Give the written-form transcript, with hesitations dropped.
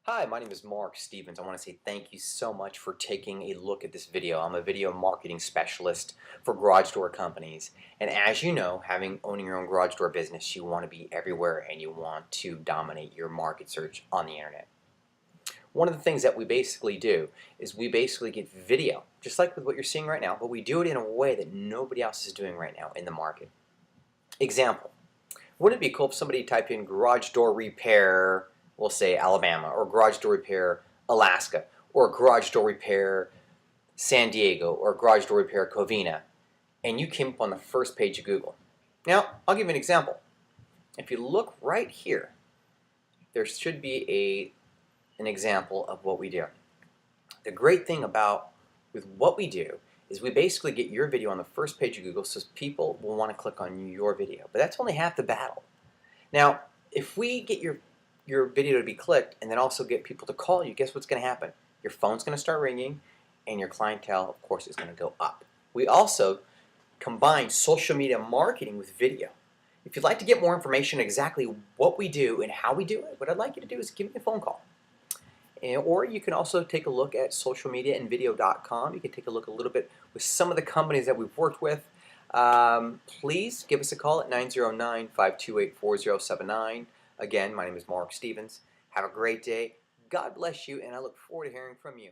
Hi, my name is Mark Stevens. I want to say thank you so much for taking a look at this video. I'm a video marketing specialist for garage door companies. And as you know, owning your own garage door business, you want to be everywhere and you want to dominate your market search on the internet. One of the things that we basically do is we basically get video, just like with what you're seeing right now, but we do it in a way that nobody else is doing right now in the market. Example. Wouldn't it be cool if somebody typed in garage door repair, we'll say Alabama, or garage door repair Alaska, or garage door repair San Diego, or garage door repair Covina, and you came up on the first page of Google? Now, I'll give you an example. If you look right here, there should be an example of what we do. The great thing with what we do is we basically get your video on the first page of Google so people will want to click on your video. But that's only half the battle. Now, if we get your video to be clicked and then also get people to call you, guess what's going to happen? Your phone's going to start ringing and your clientele, of course, is going to go up. We also combine social media marketing with video. If you'd like to get more information on exactly what we do and how we do it, what I'd like you to do is give me a phone call. Or you can also take a look at socialmediaandvideo.com. You can take a look a little bit with some of the companies that we've worked with. Please give us a call at 909-528-4079. Again, my name is Mark Stevens. Have a great day. God bless you, and I look forward to hearing from you.